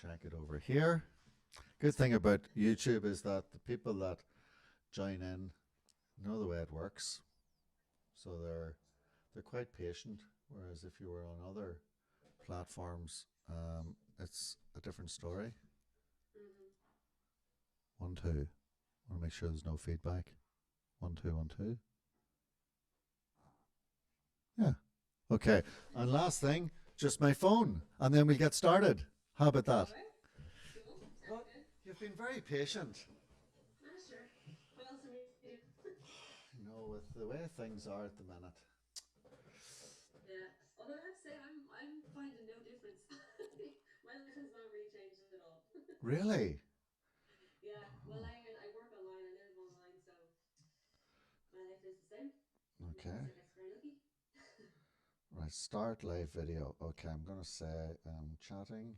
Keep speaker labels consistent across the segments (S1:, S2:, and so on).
S1: check it over here. Good thing about YouTube is that the people that join in know the way it works, so they're quite patient. Whereas if you were on other platforms, it's a different story.
S2: Hmm.
S1: 1, 2. Want to make sure there's no feedback. 1, 2, 1, 2. Yeah. Okay. And last thing, just my phone, and then we'll get started. How about
S2: All
S1: that?
S2: right. Cool. Sounds
S1: Well,
S2: good.
S1: you've been very patient.
S2: Ah, sure. What else am I do?
S1: You know, with the way things are at the minute.
S2: Yeah. Although I have to say, I'm finding no difference. My life has not really changed at all.
S1: Really?
S2: Yeah. Well,
S1: Oh,
S2: I work online. I live online, so my life is the same.
S1: okay.
S2: I guess very lucky.
S1: Right, start live video. Okay, I'm going to say chatting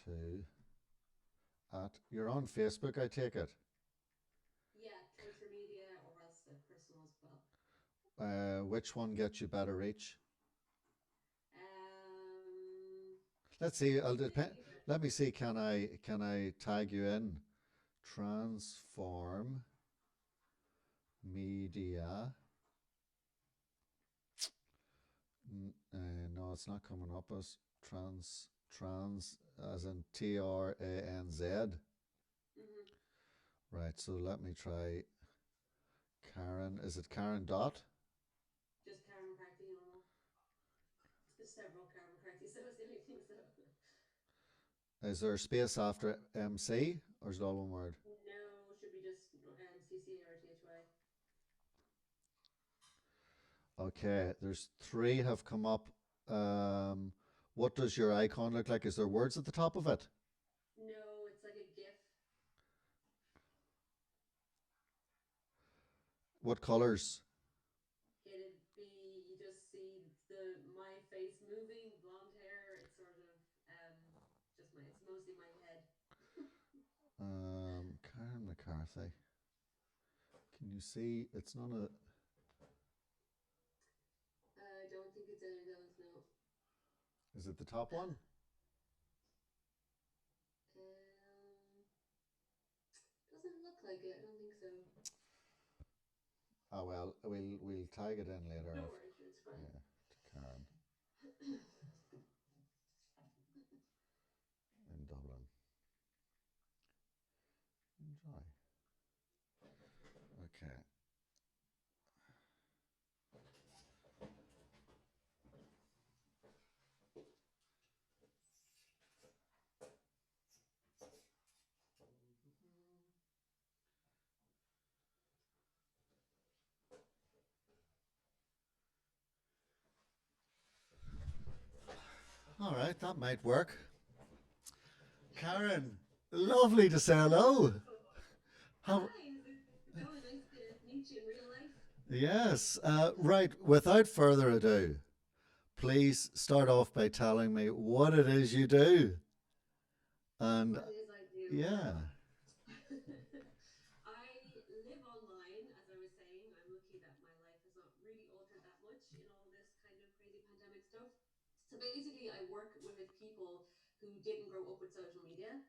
S1: to at. You're on Facebook, I take it.
S2: Yeah, transfer media or else personal as well.
S1: Which one gets you better reach?
S2: Um,
S1: Let's see. I'll
S2: Probably
S1: depend.
S2: either.
S1: Let me see. Can I tag you in? Transform media. No, it's not coming up as trans as in TRANZ.
S2: Hmm.
S1: Right. So let me try Karen. Is it Karen Dot?
S2: Just Karen McCarthy, normal. There's several Karen McCarthy, so it's the only thing. So
S1: Is there a space after MC or is it all one word?
S2: no, should be just CC or THY.
S1: Okay. There's three have come up. Um, what does your icon look like? Is there words at the top of it?
S2: No, it's like a GIF.
S1: What colors?
S2: It'd be you just see the my face moving, blonde hair. It's sort of just my. It's mostly my head.
S1: Karen McCarthy. Can you see? It's none of.
S2: I don't think it's any of those. No.
S1: Is it the top one?
S2: Um, doesn't look like it. I don't think so.
S1: Oh well, we'll tag it in later.
S2: No
S1: If,
S2: worries, it's fine.
S1: yeah, to Karen in Dublin. Enjoy. Okay. All right, that might work. Karen, lovely to say hello. How?
S2: Hi, is it going? Nice to meet you in real life.
S1: Yes. Right. Without further ado, please start off by telling me what it is you do. And
S2: What it is I do.
S1: yeah.
S2: Well, I live online, as I was saying. I'm lucky that my life has not really altered that much in all this kind of crazy pandemic stuff. So basically, I work with people who didn't grow up with social media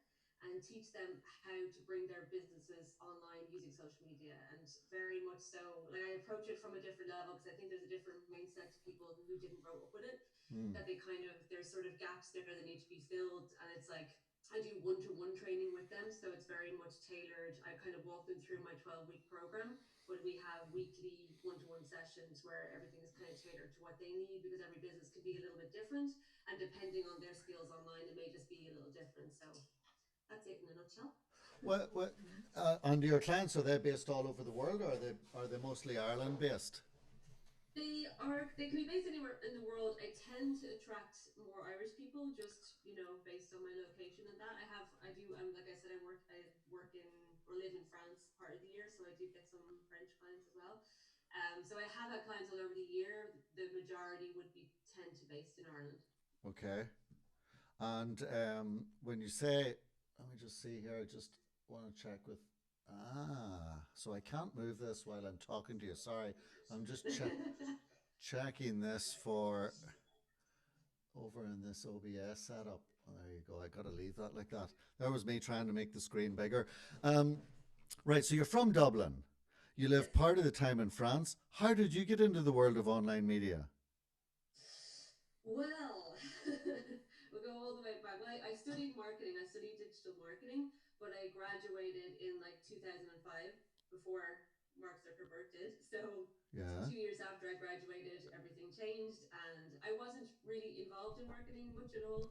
S2: and teach them how to bring their businesses online using social media. And very much so, like I approach it from a different level because I think there's a different mindset to people who didn't grow up with it,
S1: Hmm.
S2: that they kind of, there's sort of gaps there that need to be filled. And it's like, I do one-to-one training with them, so it's very much tailored. I kind of walk them through my 12-week program, but we have weekly one-to-one sessions where everything is kind of tailored to what they need because every business can be a little bit different, and depending on their skills online, it may just be a little different. So that's it in a nutshell.
S1: And your clients, are they based all over the world, or are they mostly Ireland based?
S2: They can be based anywhere in the world. I tend to attract more Irish people, just based on my location and that. I do. Like I said, I work in or live in France part of the year, so I do get some French clients as well. So I have had clients all over the year. The majority would be tend to based in Ireland.
S1: Okay. And when you say, let me just see here, I just want to check with. So I can't move this while I'm talking to you. Sorry, I'm just checking this for over in this OBS setup. There you go. I got to leave that like that. That was me trying to make the screen bigger. Um, right. So you're from Dublin. You lived
S2: Yes.
S1: part of the time in France. How did you get into the world of online media?
S2: Well, we'll go all the way back. Well, I studied marketing. I studied digital marketing, but I graduated in like 2005 before Mark Zuckerberg did. So
S1: Yeah.
S2: 2 years after I graduated, everything changed, and I wasn't really involved in marketing much at all.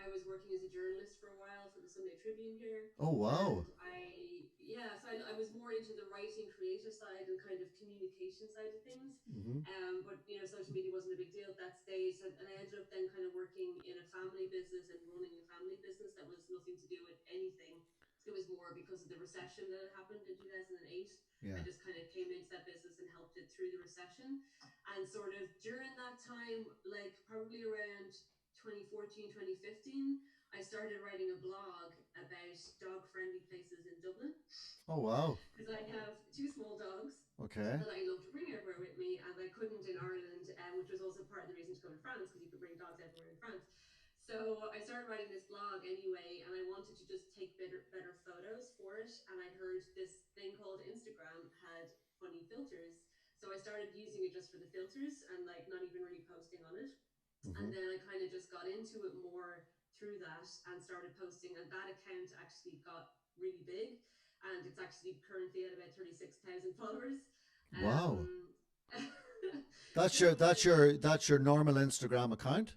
S2: I was working as a journalist for a while for the Sunday Tribune here,
S1: Oh wow.
S2: and yeah, so I was more into the writing, creative side, and kind of communication side of things.
S1: Hmm.
S2: But social media wasn't a big deal at that stage, so, and I ended up then kind of working in a family business and running a family business that was nothing to do with anything. It was more because of the recession that had happened in 2008. I
S1: Yeah.
S2: just kind of came into that business and helped it through the recession. And sort of during that time, like probably around 2014, 2015, I started writing a blog about dog friendly places in Dublin
S1: Oh wow.
S2: because I have two small dogs
S1: Okay.
S2: that I love to bring everywhere with me, and I couldn't in Ireland, which was also part of the reason to come to France because you could bring dogs everywhere in France. So I started writing this blog anyway, and I wanted to just take better photos for it. And I heard this thing called Instagram had funny filters, so I started using it just for the filters and like not even really posting on it.
S1: Hmm.
S2: And then I kind of just got into it more through that and started posting, and that account actually got really big, and it's actually currently at about 36,000 followers.
S1: Wow.
S2: um
S1: That's
S2: so
S1: your normal Instagram account.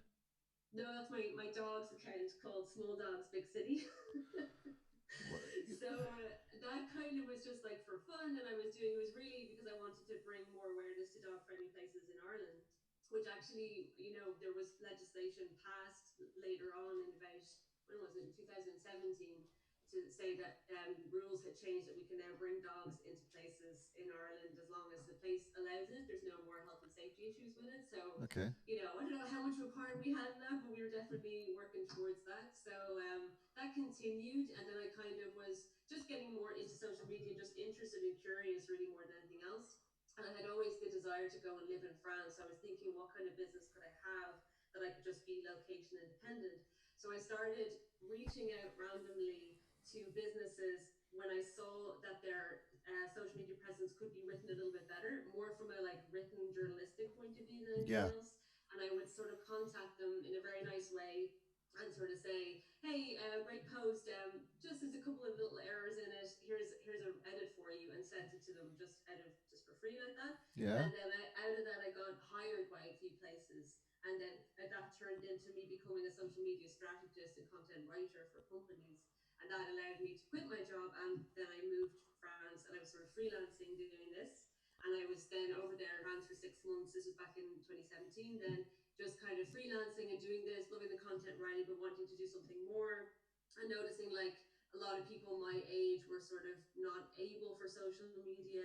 S2: no, that's my dog's account called Small Dogs Big City. So that kind of was just like for fun, and I was doing it was really because I wanted to bring more awareness to dog friendly places in Ireland, which actually, there was legislation passed later on in about, when was it, in 2017, to say that rules had changed that we can now bring dogs into places in Ireland as long as the place allows it. There's no more health and safety issues with it. So
S1: Okay.
S2: I don't know how much of a part we had in that, but we were definitely working towards that. So that continued, and then I kind of was just getting more into social media, just interested and curious, really more than anything else. And I had always the desire to go and live in France. So I was thinking, what kind of business could I have that I could just be location independent? So I started reaching out randomly to businesses when I saw that their social media presence could be written a little bit better, more from a like written journalistic point of view than anything
S1: Yeah.
S2: else. And I would sort of contact them in a very nice way and sort of say, "Hey, great post. Just there's a couple of little errors in it. Here's a edit for you," and sent it to them just for free like that.
S1: Yeah.
S2: And then out of that, I got hired by a few places, and then that turned into me becoming a social media strategist and content writer for companies, and that allowed me to quit my job. And then I moved to France, and I was sort of freelancing doing this. And I was then over there in France for 6 months. This was back in 2017. Then just kind of freelancing and doing this, loving the content writing, but wanting to do something more, and noticing like a lot of people my age were sort of not able for social media,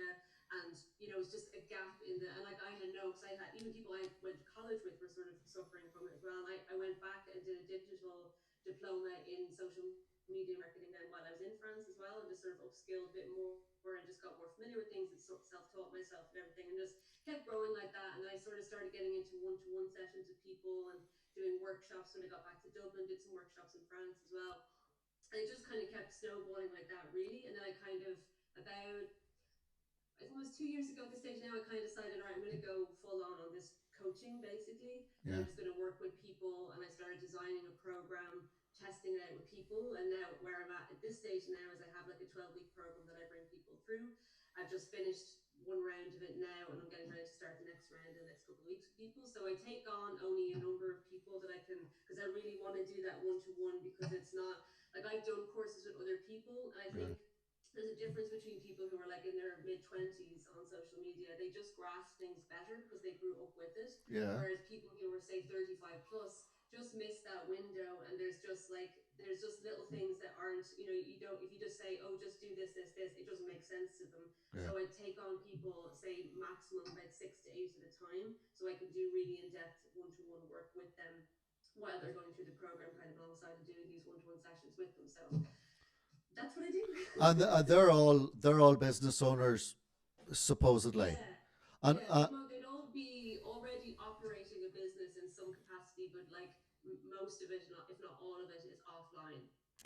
S2: and it's just a gap in the, and like I had no, because I had even people I went to college with were sort of suffering from it as well. And I went back and did a digital diploma in social media marketing then while I was in France as well, and just sort of upskilled a bit more and just got more familiar with things and self-taught myself and everything, and just kept growing like that. And then I sort of started getting into one-to-one sessions with people and doing workshops when I got back to Dublin, did some workshops in France as well. And it just kind of kept snowballing like that, really. And then I kind of, about, I think it was 2 years ago at this stage now, I kind of decided, all right, I'm going to go full on this coaching basically. And
S1: Yeah.
S2: I'm just going to work with people. And I started designing a program, testing it out with people. And now where I'm at this stage now is I have like a 12-week program that I bring people through. I've just finished one round of it now, and I'm getting ready to start the next round in the next couple of weeks with people. So I take on only a number of people that I can, because I really want to do that one-to-one, because it's not like I've done courses with other people, and I
S1: Yeah.
S2: think there's a difference between people who are like in their mid 20s on social media. They just grasp things better because they grew up with it.
S1: Yeah.
S2: Whereas people who are, say, 35 plus just miss that window. And there's just little things that aren't, you don't, if you just say, oh, just do this, it doesn't make sense to them.
S1: Yeah.
S2: So I take on people, say, maximum about 6 to 8 at a time. So I can do really in depth one to one work with them while they're going through the program, kind of alongside and doing these one to one sessions with them. So that's what I do.
S1: And they're all business owners, supposedly.
S2: Yeah,
S1: And
S2: yeah. They'd all be already operating a business in some capacity, but like most of it, not if not all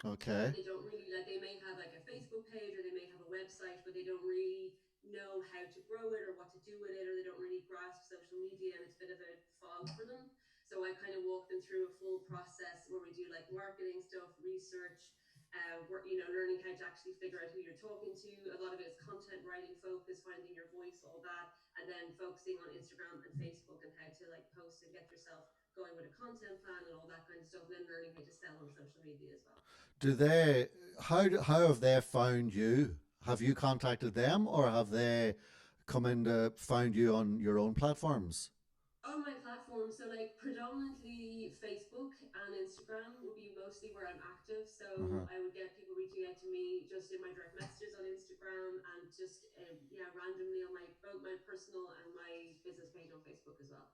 S1: Okay.
S2: They don't really like, they may have like a Facebook page or they may have a website, but they don't really know how to grow it or what to do with it, or they don't really grasp social media and it's a bit of a fog for them. So I kind of walk them through a full process where we do like marketing stuff, research, learning how to actually figure out who you're talking to. A lot of it is content writing focus, finding your voice, all that, and then focusing on Instagram and Facebook and how to like post and get yourself going with a content plan and all that kind of stuff, and then learning how to sell on social media as well.
S1: Do they? How have they found you? Have you contacted them, or have they come in to find you on your own platforms?
S2: On my platform, so like predominantly Facebook and Instagram would be mostly where I'm active. So
S1: Uh-huh.
S2: I would get people reaching out to me just in my direct messages on Instagram, and just yeah, randomly on my both my personal and my business page on Facebook as well.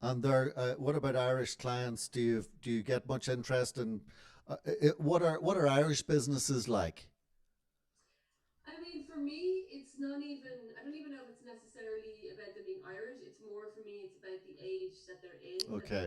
S1: And there, what about Irish clients? Do you get much interest in what are Irish businesses like?
S2: I mean, for me, it's not even, I don't even know if it's necessarily about them being Irish. It's more for me, it's about the age that they're in, that
S1: Okay.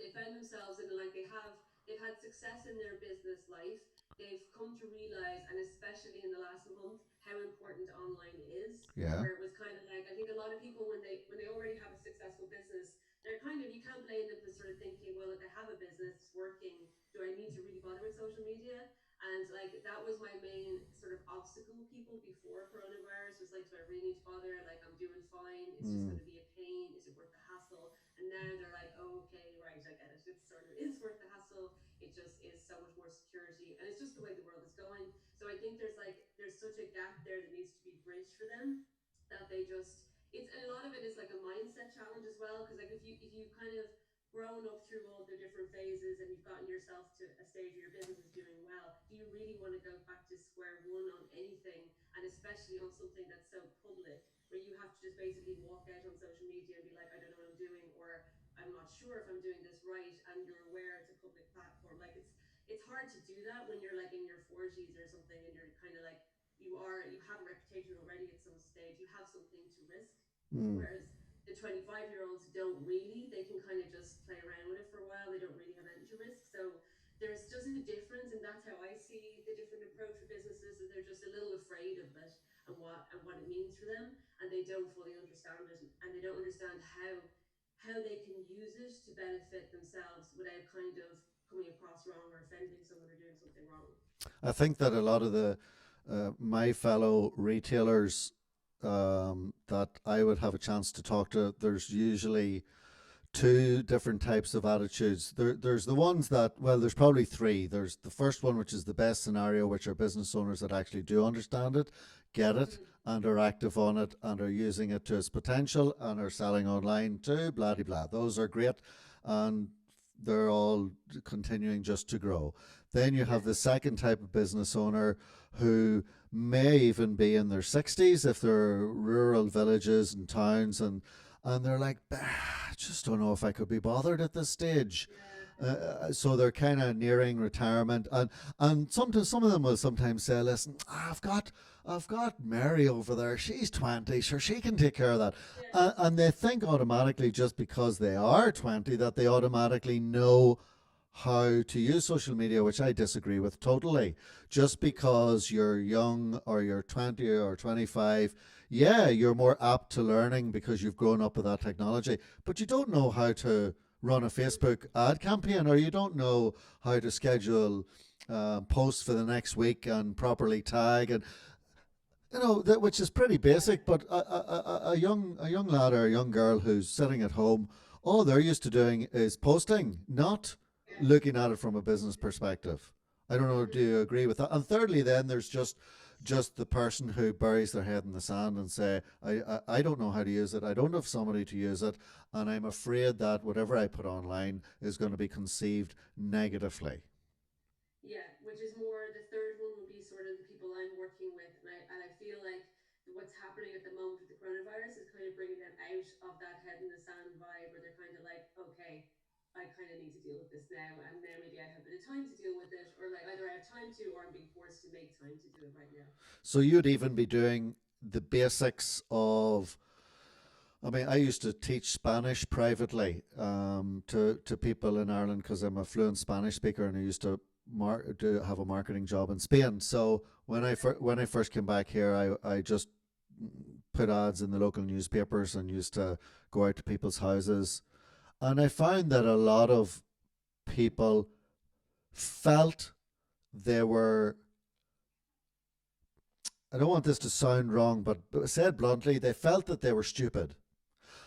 S2: they found themselves in, like, they've had success in their business life. They've come to realize, and especially in the last month, how important online is.
S1: Yeah.
S2: Where it was kind of like, I think a lot of people, when they already have a successful business, they're kind of, you can't blame them for sort of thinking, well, if they have a business, it's working. Do I need to really bother with social media? And like that was my main sort of obstacle, people, before coronavirus, was like, do I really need to bother? Like, I'm doing fine, it's just
S1: Mm.
S2: going to be a pain, is it worth the hassle? And now they're like, oh, okay, right, I get it, it sort of is worth the hassle. It just is so much more security, and it's just the way the world is going. So I think there's such a gap there that needs to be bridged for them, that they just, it's, and a lot of it is like a mindset challenge as well, because like if you kind of grown up through all the different phases and you've gotten yourself to a stage where your business is doing well, do you really want to go back to square one on anything, and especially on something that's so public, where you have to just basically walk out on social media and be like, I don't know what I'm doing, or I'm not sure if I'm doing this right, and you're aware it's a public platform. Like, it's hard to do that when you're like in your 40s or something, and you're kind of like, you have a reputation already at some stage, you have something to risk.
S1: Mm.
S2: Whereas the 25-year-olds don't really, they can kind of just play around with it for a while, they don't really have anything to risk. So there's just a difference, and that's how I see the different approach for businesses, that they're just a little afraid of it, and what it means for them, and they don't fully understand it, and they don't understand how they can use it to benefit themselves without kind of coming across wrong or offending someone or doing something wrong.
S1: I think that a lot of the my fellow retailers that I would have a chance to talk to, there's usually two different types of attitudes. There's the ones that, well, there's probably three. There's the first one, which is the best scenario, which are business owners that actually do understand it, get it,
S2: Mm-hmm.
S1: and are active on it and are using it to its potential and are selling online too, blah, blah, blah. Those are great. And they're all continuing just to grow. Then you
S2: Yeah.
S1: have the second type of business owner who may even be in their 60s if they're rural villages and towns, and they're like, I just don't know if I could be bothered at this stage.
S2: Yeah.
S1: So they're kind of nearing retirement, and sometimes some of them will sometimes say, "Listen, I've got Mary over there. She's 20, sure she can take care of that."
S2: Yeah.
S1: And they think automatically, just because they are 20, that they automatically know how to use social media, which I disagree with totally. Just
S2: Mm-hmm.
S1: because you're young or you're 20 or 25, yeah, you're more apt to learning because you've grown up with that technology, but you don't know how to run a Facebook ad campaign, or you don't know how to schedule posts for the next week and properly tag, and that, which is pretty
S2: Yeah.
S1: basic. But a young lad or a young girl who's sitting at home, all they're used to doing is posting, not
S2: Yeah.
S1: looking at it from a business perspective. I don't know. Do
S2: Mm-hmm.
S1: you agree with that? And thirdly, then there's just the person who buries their head in the sand and say, I don't know how to use it. I don't have somebody to use it, and I'm afraid that whatever I put online is going to be conceived negatively.
S2: Yeah, which is more, the third one would be sort of the people I'm working with, and I feel like what's happening at the moment with the coronavirus is kind of bringing them out of that head in the sand vibe, where they're kind of like, okay, I kind of need to deal with this now, and now maybe I have a bit of time to deal with it, or like either I have time to, or I'm being forced to make time to do it right now.
S1: So you'd even be doing the basics of. I mean, I used to teach Spanish privately to people in Ireland because I'm a fluent Spanish speaker, and I used to to have a marketing job in Spain. So when I first came back here, I just put ads in the local newspapers and used to go out to people's houses, and I found that a lot of people felt they were. I don't want this to sound wrong, but said bluntly, they felt that they were stupid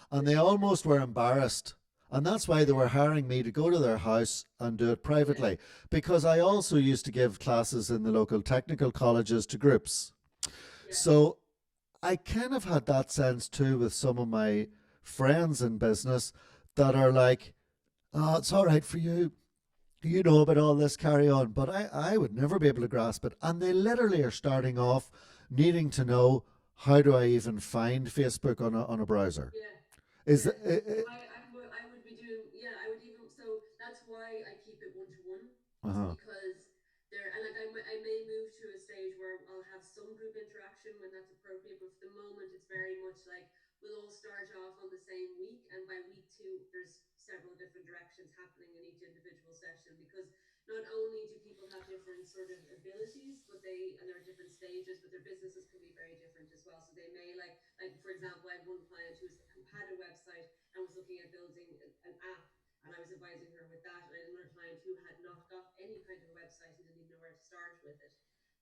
S1: and they almost were embarrassed. And that's why they
S2: Yeah,
S1: were hiring me to go to their house and do it
S2: yeah,
S1: privately. Because I also used to give classes in the local technical colleges to groups.
S2: yeah,
S1: So I kind of had that sense too with some of my friends in business that are like, oh, it's all right for you. You know about all this, carry on. But I would never be able to grasp it. And they literally are starting off needing to know, how do I even find Facebook on a browser?
S2: yeah,
S1: Is
S2: yeah.
S1: it,
S2: I would be doing, yeah, I would even, so that's why I keep it one to one,
S1: uh-huh.
S2: because there, and like I may move to a stage where I'll have some group interaction when that's appropriate, but for the moment it's very much like we'll all start off on the same week, and by week two there's several different directions happening in each individual session, because not only do people have different sort of abilities, but they, and there are different stages, but their businesses can be very different as well. So they may like for example, I had one client who had a website and was looking at building an app, and I was advising her with that. And I had another client who had not got any kind of a website and didn't even know where to start with it.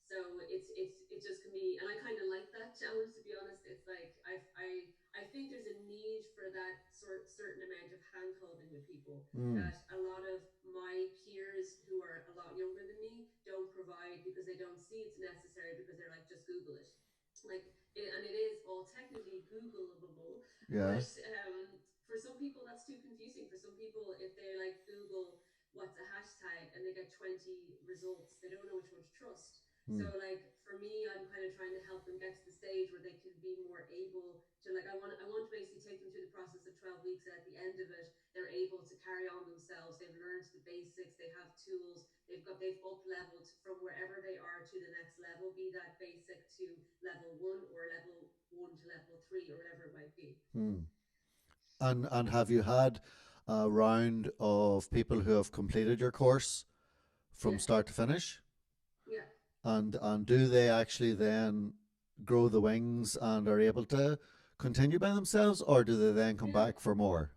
S2: So it just can be, and I kind of like that challenge, to be honest. It's like I think there's a need for that certain amount of hand holding with people
S1: Mm,
S2: that a lot of my peers who are a lot younger than me don't provide, because they don't see it's necessary, because they're like, just Google it. Like and it is all technically Googleable,
S1: yeah.
S2: but for some people that's too confusing. For some people, if they like Google what's a hashtag and they get 20 results, they don't know which one to trust.
S1: Mm,
S2: So like for me, I'm kind of trying to help them get to the stage where they can be more able to, like, I want to basically take them through the process of 12 weeks, and at the end of it they're able to carry on themselves. They've learned the basics, they have tools, they've up leveled from wherever they are to the next level, be that basic to level 1 or level 1 to level 3 or whatever it might be.
S1: mm. And have you had a round of people who have completed your course from
S2: Yeah,
S1: start to finish?
S2: yeah,
S1: And do they actually then grow the wings and are able to continue by themselves, or do they then come
S2: yeah.
S1: back for more?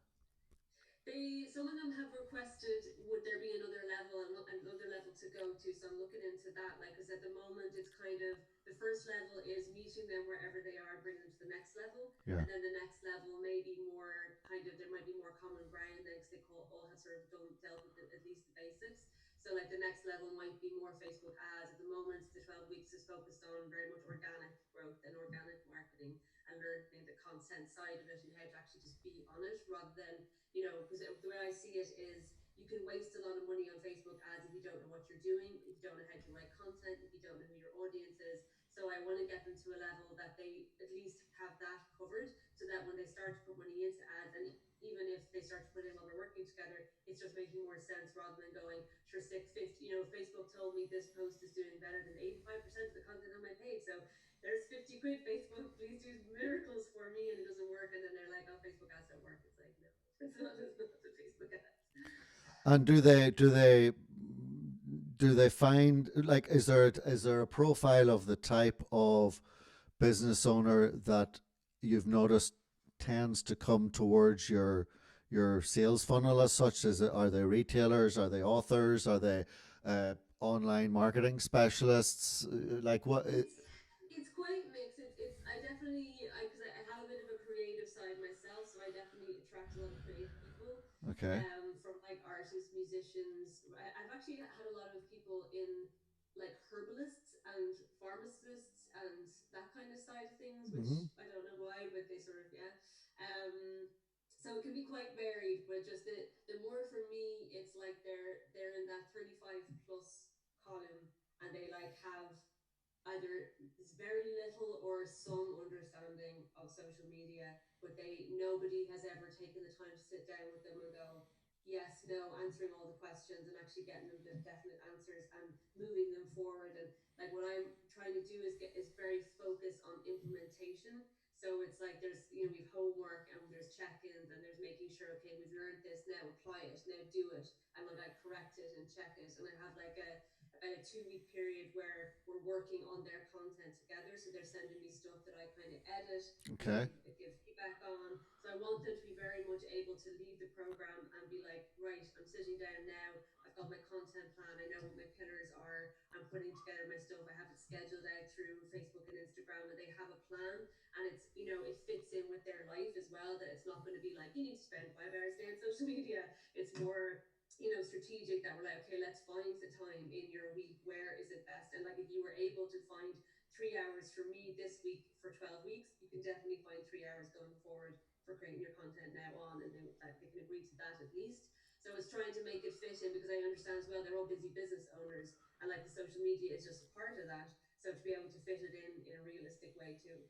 S2: They, some of them have requested, would there be another level and another level to go to? So I'm looking into that. Like, because at the moment it's kind of, the first level is meeting them wherever they are, bring them to the next level,
S1: Yeah.
S2: and then the next level may be more kind of, there might be more common ground then, because they all have sort of dealt with at least the basics. So like the next level might be more Facebook ads. At the moment, the 12 weeks is focused on very much organic growth and organic marketing, and learning the content side of it and how to actually just be on it, rather than, because the way I see it is you can waste a lot of money on Facebook ads if you don't know what you're doing, if you don't know how to write content, if you don't know who your audience is. So I want to get them to a level that they at least have that covered, so that when they start to put money into ads, and even if they start to put in while we're working together, it's just making more sense, rather than going, sure, stick 50, Facebook told me this post is doing better than 85% of the content on my page, so there's 50 quid, Facebook, please do miracles for me, and it doesn't work. And then they're like, oh, Facebook ads don't work. It's like, no, it's not the Facebook ads.
S1: And do they find, like, is there a profile of the type of business owner that you've noticed tends to come towards your sales funnel as such? Is it, are they retailers? Are they authors? Are they online marketing specialists? Like what?
S2: It's quite mixed. It's I definitely, because I have a bit of a creative side myself, so I definitely attract a lot of creative people,
S1: Okay.
S2: from like artists, musicians. I've actually had a lot of people in like herbalists and pharmacists and that kind of side of things,
S1: Mm-hmm.
S2: which I don't know why, but they sort of, yeah. So it can be quite varied, but just the more for me, it's like they're in that 35 plus column, and they like have either very little or some understanding of social media, but nobody has ever taken the time to sit down with them and go, yes, no, answering all the questions and actually getting them definite answers and moving them forward. And like what I'm trying to do is very focused on implementation. So it's like we've homework and there's check-ins and there's making sure, okay, we've learned this, now apply it, now do it, and like I correct it and check it, and I have like 2 week period where we're working on their content together. So they're sending me stuff that I kind of edit and
S1: Okay.
S2: give feedback on. So I want them to be very much able to leave the program and be like, right, I'm sitting down now. I've got my content plan. I know what my pillars are. I'm putting together my stuff. I have it scheduled out through Facebook and Instagram, and they have a plan. And it's, it fits in with their life as well. That it's not going to be like, you need to spend 5 hours a day on social media. It's more, strategic, that we're like, okay, let's find the time in your week. Where is it best? And like, if you were able to find 3 hours for me this week for 12 weeks, you can definitely find 3 hours going forward for creating your content now on, and they can agree to that at least. So it's trying to make it fit in, because I understand as well they're all busy business owners, and like the social media is just a part of that. So to be able to fit it in a realistic way too.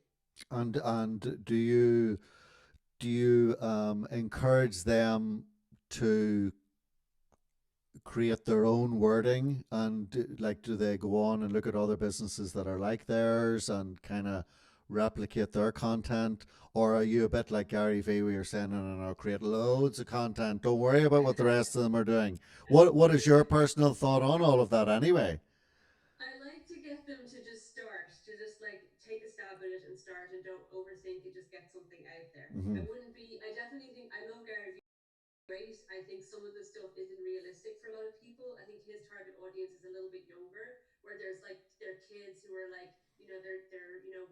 S1: And do you encourage them to create their own wording, and like, do they go on and look at other businesses that are like theirs and kind of replicate their content? Or are you a bit like Gary Vee, where you're saying, no, no, no, create loads of content, don't worry about what the rest of them are doing? What is your personal thought on all of that anyway?
S2: I like to get them to just start, to just like take a stab at it and start, and don't overthink it, just get something out there.
S1: Mm-hmm.
S2: I definitely think I love Gary great. I think some of the stuff isn't realistic for a lot of people. I think his target audience is a little bit younger, where there's like their kids who are like, they're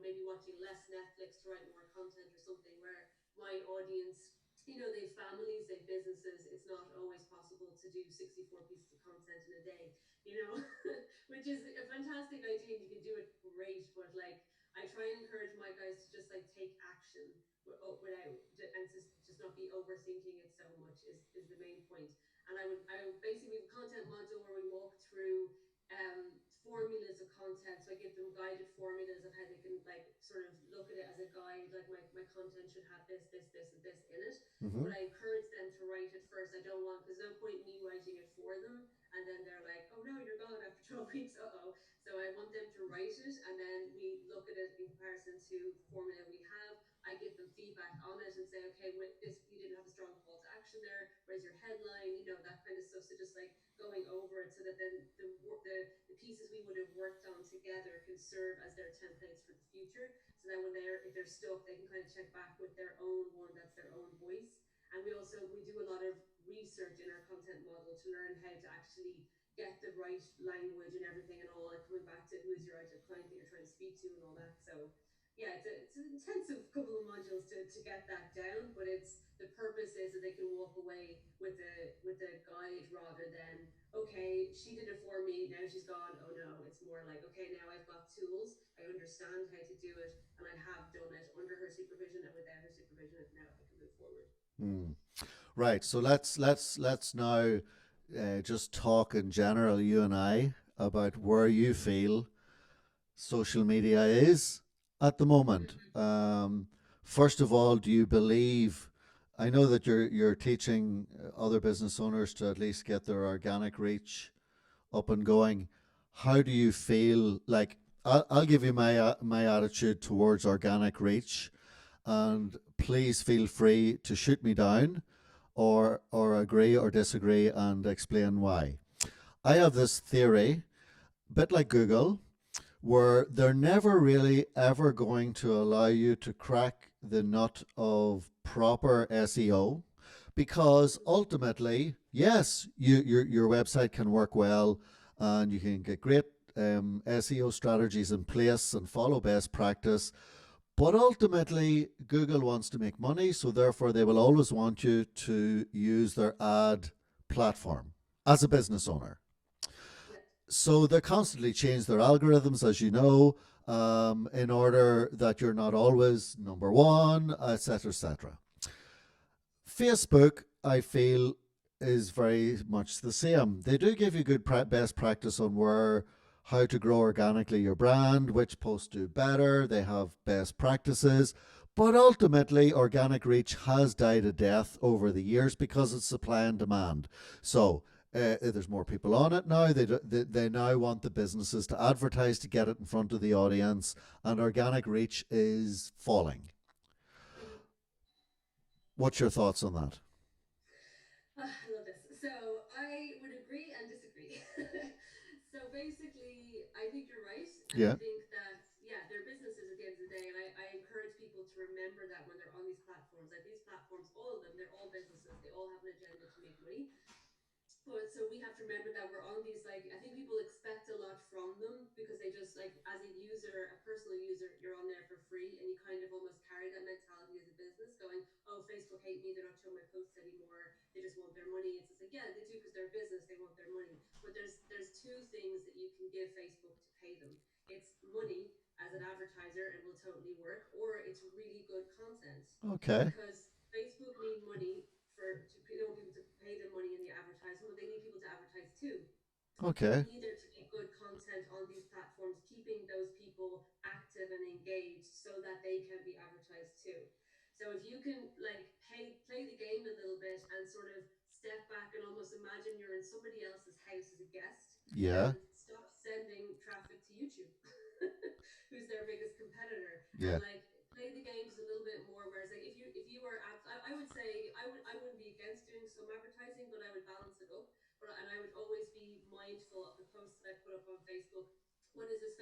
S2: maybe watching less Netflix to write more content or something. Where my audience, they've families, they've businesses. It's not always possible to do 64 pieces of content in a day, you know, which is a fantastic idea, and you can do it great. But like, I try and encourage my guys to just like take action without, and just not be overthinking it so much is the main point. And I would basically, we have a content module where we walk through formulas of content. So I give them guided formulas of how they can like sort of look at it as a guide. Like my content should have this and this in it.
S1: Mm-hmm.
S2: But I encourage them to write it first. I don't want, because no point me writing it for them, and then they're like, oh no, you're gone after 12 weeks. Uh-oh. So I want them to write it, and then we look at it in comparison to the formula we have. I give them feedback on it and say, okay, with this, you didn't have a strong call to action there. Where's your headline? That kind of stuff. So just like going over it, so that then the pieces we would have worked on together can serve as their templates for the future. So that when if they're stuck, they can kind of check back with their own one that's their own voice. And we do a lot of research in our content model to learn how to actually get the right language and everything, and all, like coming back to who is your ideal client that you're trying to speak to and all that. So yeah, it's an intensive couple of modules to get that down, but it's the purpose is that they can walk away with a guide, rather than, okay, she did it for me, now she's gone. Oh no, it's more like, okay, now I've got tools, I understand how to do it, and I have done it under her supervision and without her supervision, and now I can move forward.
S1: Mm. Right. So let's now just talk in general, you and I, about where you feel social media is at the moment.
S2: Mm-hmm.
S1: First of all, do you believe? I know that you're teaching other business owners to at least get their organic reach up and going. How do you feel? Like, I'll give you my attitude towards organic reach, and please feel free to shoot me down, or agree or disagree and explain why. I have this theory, a bit like Google, where they're never really ever going to allow you to crack the nut of proper SEO, because ultimately, yes, your website can work well, and you can get great SEO strategies in place and follow best practice. But ultimately, Google wants to make money, so therefore they will always want you to use their ad platform as a business owner.
S2: Yeah.
S1: So they constantly change their algorithms, as you know, in order that you're not always number one, etc., etc. Facebook, I feel, is very much the same. They do give you good best practice on how to grow organically your brand, which posts do better. They have best practices. But ultimately, organic reach has died a death over the years because it's supply and demand. So there's more people on it now. They now want the businesses to advertise to get it in front of the audience, and organic reach is falling.
S2: Mm-hmm.
S1: What's your thoughts on that?
S2: I love this. So I would agree and disagree. So basically, And I
S1: Yeah.
S2: think that, yeah, they're businesses at the end of the day. And I encourage people to remember that when they're on these platforms, like these platforms, all of them, they're all businesses. They all have an agenda to make money. But so we have to remember that we're on these, like, I think people expect a lot from them because they just, like, as a user, a personal user, you're on there for free, and you kind of almost carry that mentality as a business, going, oh, Facebook hate me, they're not showing my posts anymore, they just want their money. It's just like, yeah, they do, because they're a business, they want their money. But there's two things that you can give Facebook to pay them. It's money as an advertiser, and will totally work, or it's really good content,
S1: Okay.
S2: because Facebook need money for, to, they want people to pay them money in the advertising, but they need people to advertise too. So they
S1: Okay.
S2: need there to be good content on these platforms, keeping those people active and engaged so that they can be advertised too. So if you can, like, play the game a little bit and sort of step back and almost imagine you're in somebody else's house as a guest,
S1: Yeah.
S2: then stop sending traffic to YouTube, who's their biggest competitor, and
S1: Yeah.
S2: like play the games a little bit more. Whereas, like, if you were I would say I wouldn't be against doing some advertising, but I would balance it up. But and I would always be mindful of the posts that I put up on Facebook. What is this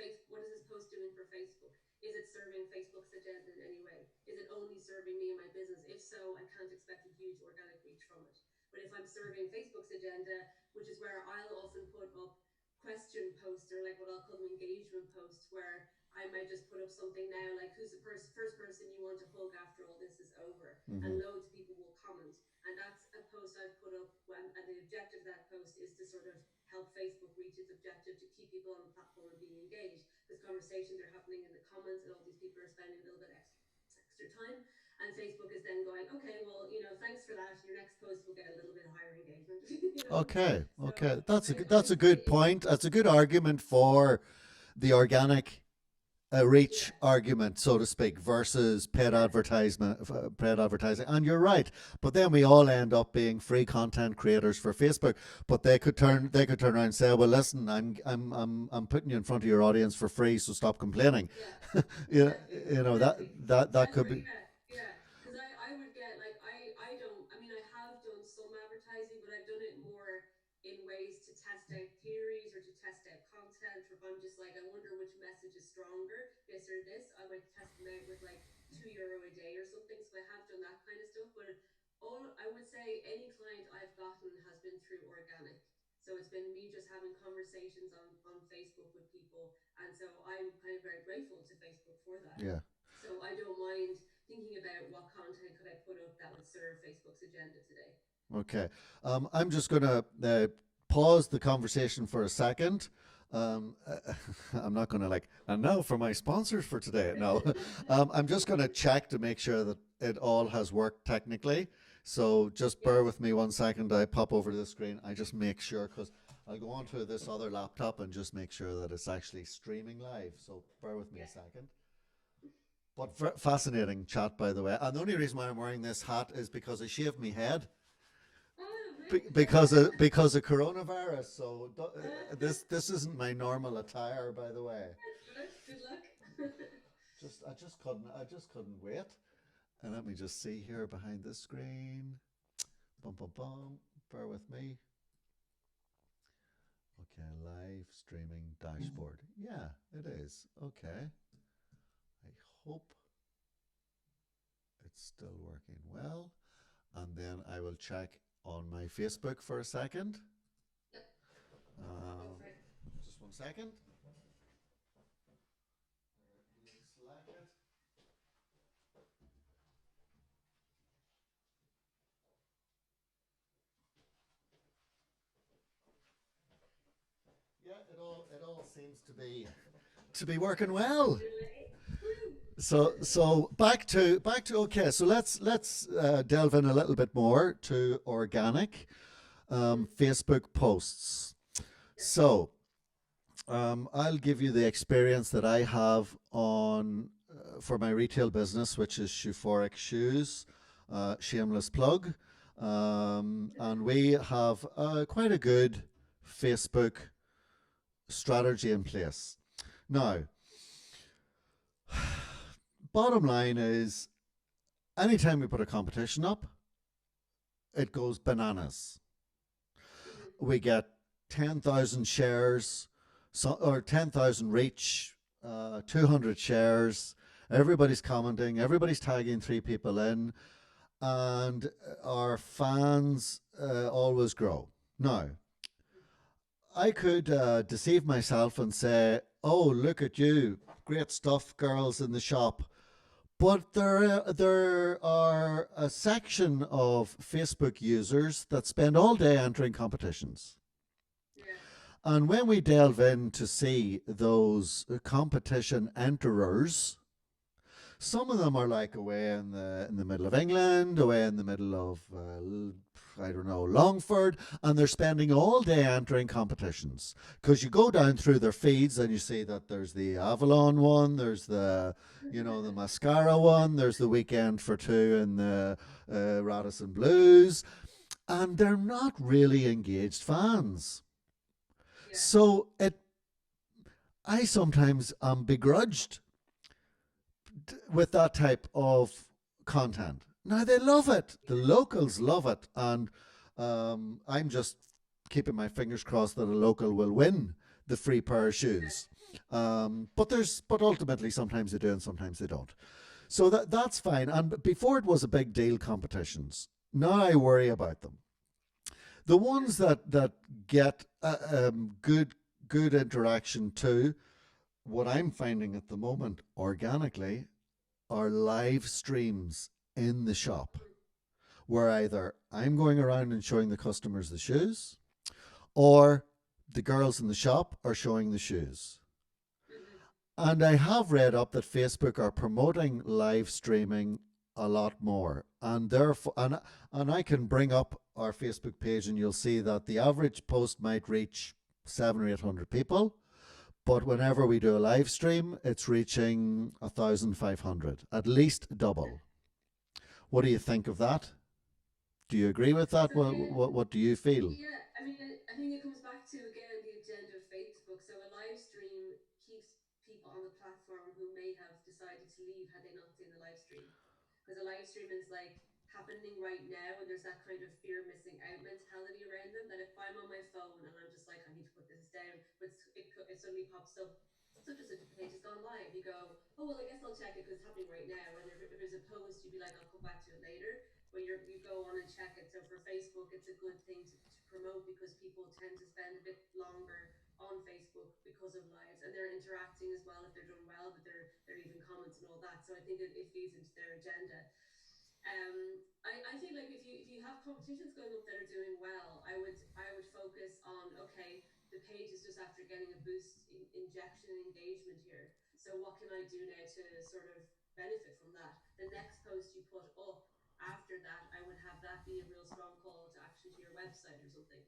S2: post doing for Facebook? Is it serving Facebook's agenda in any way? Is it only serving me and my business? If so, I can't expect a huge organic reach from it. But if I'm serving Facebook's agenda, which is where I'll often put up question posts, or like what I'll call them engagement posts, where I might just put up something now like, who's the first person you want to hug after all this is over,
S1: Mm-hmm.
S2: and loads of people will comment. And that's a post I've put up, and the objective of that post is to sort of help Facebook reach its objective to keep people on the platform and being engaged, because conversations are happening in the comments, and all these people are spending a little bit extra time, and Facebook is then going, okay, well, thanks for that, your next post will get a little bit higher engagement.
S1: Okay.
S2: So
S1: Okay.
S2: I
S1: That's
S2: would
S1: a
S2: say
S1: good point. That's a good argument for the organic reach
S2: yeah,
S1: argument, so to speak, versus
S2: yeah,
S1: paid advertising. And you're right. But then we all end up being free content creators for Facebook. But
S2: yeah,
S1: they could turn around and say, well, listen, I'm putting you in front of your audience for free, so stop complaining.
S2: yeah,
S1: you know,
S2: exactly,
S1: you know that
S2: exactly,
S1: that could be.
S2: yeah, yeah. Because I would get, like, I don't, I mean, I have done some advertising, but I've done it more in ways to test out theories or to test out content. Or if I'm just like, I wonder which message is stronger, this or this, I might test them out with like €2 a day or something. So I have done that kind of stuff. But all I would say, any client I've gotten has been through organic. So it's been me just having conversations on Facebook with people. And so I'm kind of very grateful to Facebook for that.
S1: Yeah.
S2: So I don't mind thinking about what content could I put up that would serve Facebook's agenda today.
S1: Okay. I'm just going to pause the conversation for a second. I'm not going to like, and now for my sponsors for today. No, I'm just going to check to make sure that it all has worked technically. So just
S2: Yeah,
S1: bear with me 1 second. I pop over to the screen. I just make sure, because I'll go onto this other laptop and just make sure that it's actually streaming live. So bear with me a
S2: yeah.
S1: second. But fascinating chat, by the way. And the only reason why I'm wearing this hat is because I shaved my head
S2: Oh, lovely.
S1: because of coronavirus. So this isn't my normal attire, by the way.
S2: Good. Good luck.
S1: I just couldn't wait. And let me just see here behind this screen. Bum bum bum. Bear with me. Okay, live streaming dashboard. Yeah, it is. Okay. I hope it's still working well. And then I will check on my Facebook for a second.
S2: Yep. Go
S1: Um,
S2: for it.
S1: just 1 second. Being selected. Yeah, it all seems to be working well.
S2: Delay. Woo.
S1: So back to okay. So let's delve in a little bit more to organic
S2: Mm-hmm.
S1: Facebook posts.
S2: Yep.
S1: So I'll give you the experience that I have on for my retail business, which is Shoephoric Shoes. Shameless plug. And we have quite a good Facebook strategy in place. Now, bottom line is, anytime we put a competition up, it goes bananas.
S2: Mm-hmm.
S1: We get 10,000 shares, or 10,000 reach 200 shares. Everybody's commenting, everybody's tagging three people in, and our fans always grow. Now, I could deceive myself and say, "Oh, look at you, great stuff, girls in the shop." But there are a section of Facebook users that spend all day entering competitions.
S2: Yeah.
S1: And when we delve in to see those competition enterers, some of them are like away in the middle of England, away in the middle of I don't know, Longford, and they're spending all day entering competitions. Because you go down through their feeds and you see that there's the Avalon one, there's the the mascara one, there's the weekend for two and the Radisson Blues, and they're not really engaged fans.
S2: Yeah.
S1: So I sometimes am begrudged with that type of content. Now they love it. The locals love it, and I'm just keeping my fingers crossed that a local will win the free pair of
S2: Yeah.
S1: shoes. But ultimately sometimes they do and sometimes they don't. So that's fine. And before it was a big deal competitions. Now I worry about them. The
S2: Yeah.
S1: ones that get good interaction too. What I'm finding at the moment organically are live streams in the shop
S2: Mm-hmm.
S1: where either I'm going around and showing the customers the shoes or the girls in the shop are showing the shoes.
S2: Mm-hmm.
S1: And I have read up that Facebook are promoting live streaming a lot more. And therefore and I can bring up our Facebook page and you'll see that the average post might reach 700 or 800 people. But whenever we do a live stream, it's reaching 1,500, at least
S2: Yeah.
S1: double. What do you think of that? Do you agree with that?
S2: So yeah,
S1: What do you feel?
S2: yeah. I mean, I think it comes back to again the agenda of Facebook. So a live stream keeps people on the platform who may have decided to leave had they not seen the live stream, because a live stream is like happening right now, and there's that kind of fear of missing out mentality around them. That if I'm on my phone and I'm just like I need to put this down, but it suddenly pops up. Such and such a page has gone live. You go, oh well, I guess I'll check it because it's happening right now. And if it's a post, you'd be like, I'll come back to it later, but you go on and check it. So for Facebook, it's a good thing to promote because people tend to spend a bit longer on Facebook because of lives, and they're interacting as well if they're done well, but they're leaving comments and all that. So I think it feeds into their agenda. I think like if you have competitions going up that are doing well, I would focus on okay, the page is just after getting a boost injection engagement here. So what can I do now to sort of benefit from that? The next post you put up after that, I would have that be a real strong call to action to your website or something,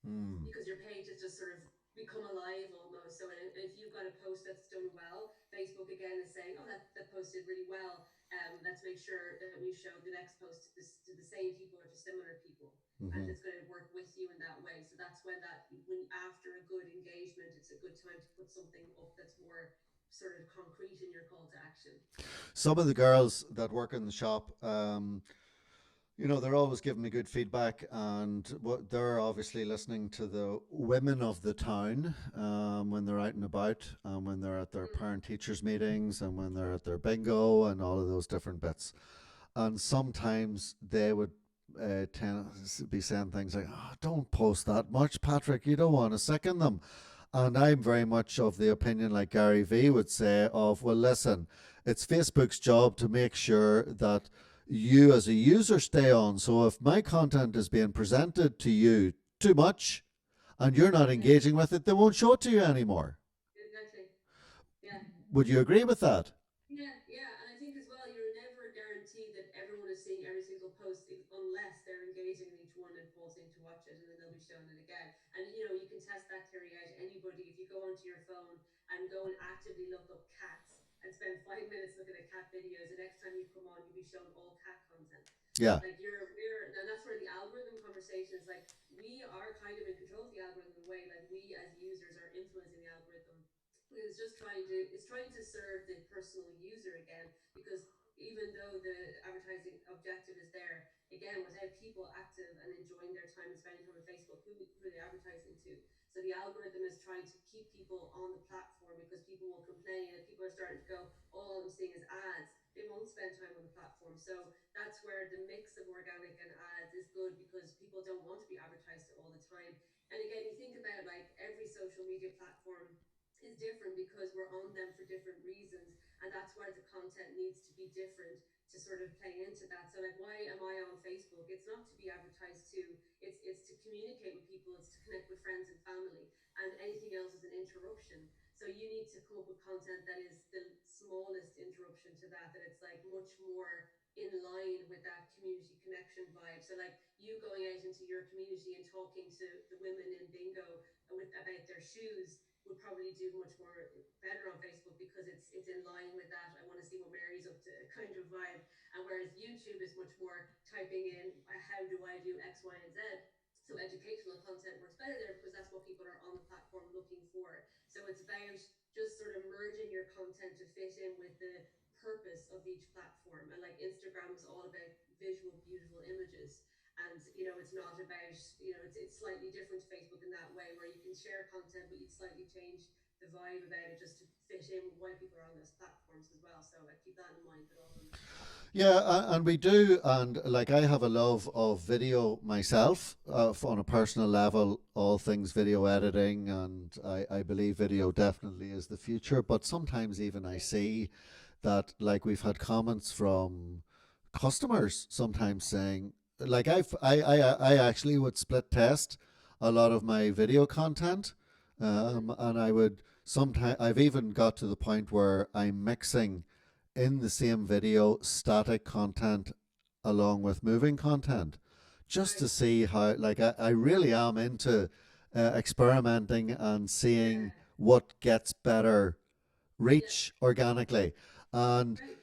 S1: Hmm.
S2: because your page has just sort of become alive almost. So if you've got a post that's done well, Facebook again is saying, oh, that post did really well. Let's make sure that we show the next post to the same people or to similar people. And
S1: Mm-hmm.
S2: it's going to work with you in that way. So that's when after a good engagement, it's a good time to put something up that's more sort of concrete in your call to action.
S1: Some of the girls that work in the shop, they're always giving me good feedback, and what they're obviously listening to the women of the town when they're out and about, and when they're at their
S2: Mm.
S1: parent teachers meetings, and when they're at their bingo, and all of those different bits. And sometimes they would tend be saying things like, oh, "Don't post that much, Patrick. You don't want to sicken them." And I'm very much of the opinion, like Gary Vee would say, of, well, listen, it's Facebook's job to make sure that you as a user stay on. So if my content is being presented to you too much and you're not
S2: Yeah,
S1: engaging with it, they won't show it to you anymore.
S2: exactly. Yeah.
S1: Would you agree with that?
S2: Yeah, yeah, and I think as well, you're never guaranteed that everyone is seeing every single post unless they're engaging in each one and pausing to watch it, and then they'll be showing it again. And you can test that theory out. Anybody, if you go onto your phone and go and actively look up cats and spend 5 minutes looking at cat videos, the next time you come on, you'll be shown all cat content.
S1: Yeah.
S2: Like and that's where the algorithm conversation is like we are kind of in control of the algorithm in a way. Like we as users are influencing the algorithm, it's trying to serve the personal user again, because even though the advertising objective is there, again, without people active and enjoying their time and spending time on Facebook, who are they advertising to? So the algorithm is trying to keep people on the platform because people will complain if people are starting to go, oh, all I'm seeing is ads. They won't spend time on the platform. So that's where the mix of organic and ads is good because people don't want to be advertised to all the time. And again, you think about like every social media platform is different because we're on them for different reasons, and that's why the content needs to be different to sort of play into that. So like, why am I on Facebook? It's not to be advertised to, it's to communicate with people, it's to connect with friends and family, and anything else is an interruption. So you need to come up with content that is the smallest interruption to that, that it's like much more in line with that community connection vibe. So like you going out into your community and talking to the women in bingo with about their shoes would probably do much more better on Facebook because it's in line with that. I want to see what Mary's up to kind of vibe. And whereas YouTube is much more typing in how do I do X, Y, and Z. So educational content works better there because that's what people are on the platform looking for. So it's about just sort of merging your content to fit in with the purpose of each platform. And like Instagram is all about visual, beautiful images, and it's not about, it's slightly different to Facebook in that way where you can share content but you'd slightly change the vibe about it just to fit in with why people are on those platforms as well. So I keep that in mind with all of them.
S1: Yeah, and we do, and like I have a love of video myself, on a personal level, all things video editing, and I believe video definitely is the future. But sometimes even I
S2: Yeah.
S1: see that, like, we've had comments from customers sometimes saying, like, I actually would split test a lot of my video content,
S2: Mm-hmm.
S1: and I would sometimes, I've even got to the point where I'm mixing in the same video static content along with moving content, just
S2: Right.
S1: to see how, like, I really am into experimenting and
S2: Yeah.
S1: seeing what gets better
S2: Yeah.
S1: reach organically. And
S2: Right.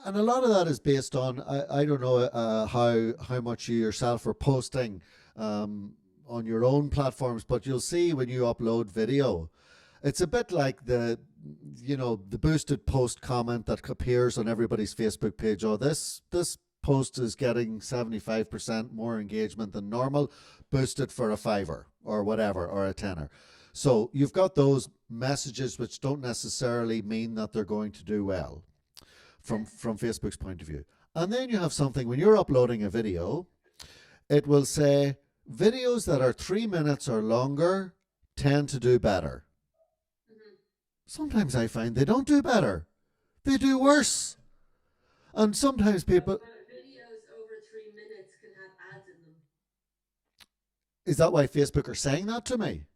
S1: and a lot of that is based on, I don't know, how much you yourself are posting on your own platforms, but you'll see when you upload video, it's a bit like the boosted post comment that appears on everybody's Facebook page. Oh, this post is getting 75% more engagement than normal, boosted for a fiver or whatever, or a tenner. So you've got those messages which don't necessarily mean that they're going to do well
S2: Yeah.
S1: from Facebook's point of view. And then you have something when you're uploading a video, it will say videos that are 3 minutes or longer tend to do better.
S2: Mm-hmm.
S1: Sometimes I find they don't do better, they do worse. And sometimes people,
S2: But videos over 3 minutes can have ads in them.
S1: is that why Facebook are saying that to me?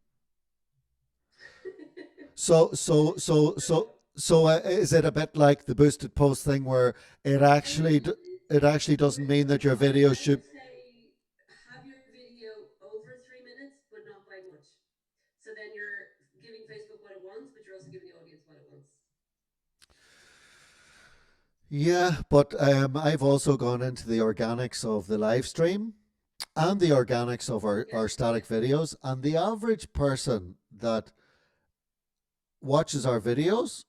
S1: So so so
S2: I don't
S1: so
S2: know.
S1: so is it a bit like the boosted post thing where it
S2: I mean,
S1: actually it actually doesn't mean that your video
S2: I
S1: should.
S2: would say have your video over 3 minutes, but not by much. So then you're giving Facebook what it wants, but you're also giving the audience what it wants.
S1: Yeah, but I've also gone into the organics of the live stream and the organics of
S2: Yeah,
S1: our
S2: yeah.
S1: static videos, and the average person that watches our videos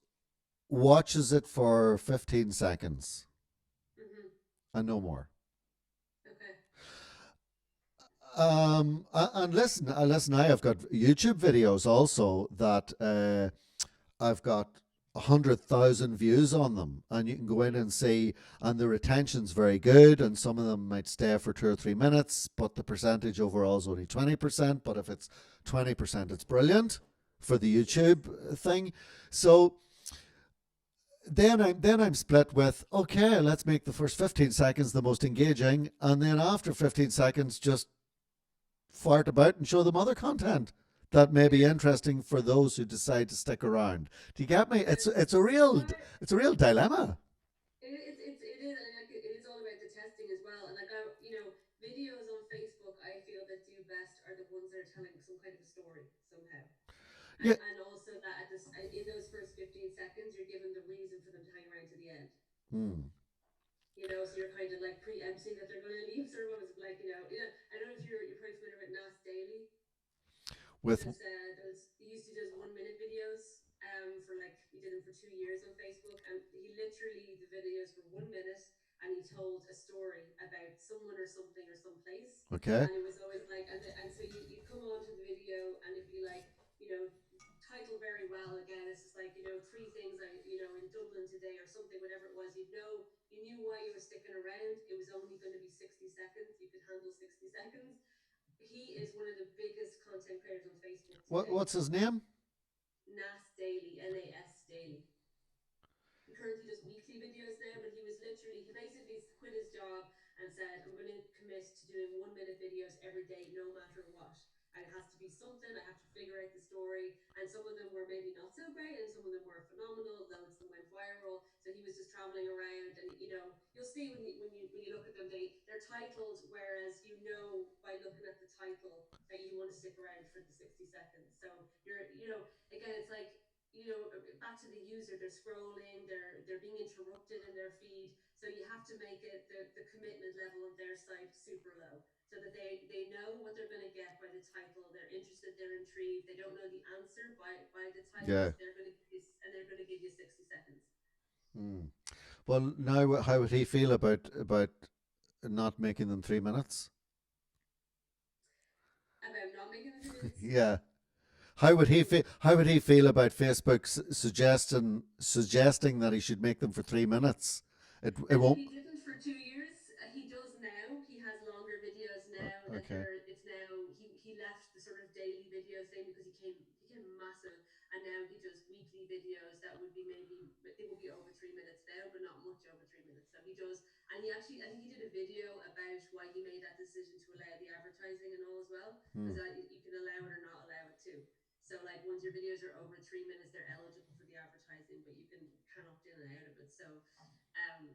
S1: watches it for 15 seconds
S2: Mm-hmm.
S1: and no more.
S2: Okay.
S1: And listen, I have got YouTube videos also that I've got 100,000 views on them, and you can go in and see, and the retention's very good, and some of them might stay for 2 or 3 minutes, but the percentage overall is only 20%. But if it's 20%, it's brilliant for the
S2: Yes.
S1: YouTube thing. So then I'm split with, okay, let's make the first 15 seconds the most engaging, and then after 15 seconds, just fart about and show them other content that may be
S2: Yeah.
S1: interesting for those who decide to stick around. Do you get me?
S2: And
S1: It's a real
S2: what I,
S1: it's a real dilemma.
S2: it is, and like, it is all about the testing as well. And like videos on Facebook, I feel that do best are the ones that are telling some kind of a story somehow,
S1: Yeah.
S2: and also that at this in those first 15 seconds, you're given the reason for them to hang around to the end.
S1: Hmm.
S2: So you're kind of like preempting that they're going to leave. Sort of almost like I don't know if you're probably familiar with Nas Daily.
S1: With
S2: There's he used to do those 1 minute videos for like he did them for 2 years on Facebook, and he literally the videos were 1 minute, and he told a story about someone or something or some place,
S1: okay.
S2: and it was always like, and so you come onto the video three things in Dublin today or something, whatever it was, you knew why you were sticking around. It was only going to be 60 seconds. You could handle 60 seconds. He is one of the biggest content creators on Facebook today.
S1: What's his name?
S2: Nas Daily, NAS Daily. He currently does weekly videos now, but he basically quit his job and said, I'm going to commit to doing 1 minute videos every day, no matter what. And it has to be something. I have to figure out the story. And some of them were maybe not so great, and some of them were phenomenal. Loads of them went viral. So he was just traveling around, and you'll see when you look at them, they're titled, whereas by looking at the title that you want to stick around for the 60 seconds. So again, it's like back to the user, they're scrolling, they're being interrupted in their feed, so you have to make it the commitment level on their side super low, so that they know what they're going to get by the title. They're interested, they're intrigued, they don't know the answer by the title,
S1: Yeah.
S2: so they're going to give you 60 seconds.
S1: Mm. Well, now how would he feel about not making them 3 minutes?
S2: About not making the 3 minutes.
S1: Yeah. How would he feel? How would he feel about Facebook suggesting that he should make them for 3 minutes? It
S2: I mean,
S1: won't.
S2: he didn't for 2 years. He does now. He has longer videos now that
S1: Okay.
S2: it's now he left the sort of daily video thing because he became massive, and now he does weekly videos that would be maybe they would be over 3 minutes now, but not much over 3 minutes. So he does, and he actually I think he did a video about why he made that decision to allow the advertising and all as well,
S1: Hmm.
S2: because you can allow it or not allow it too. So like once your videos are over 3 minutes, they're eligible for the advertising, but you can opt in and out of it. So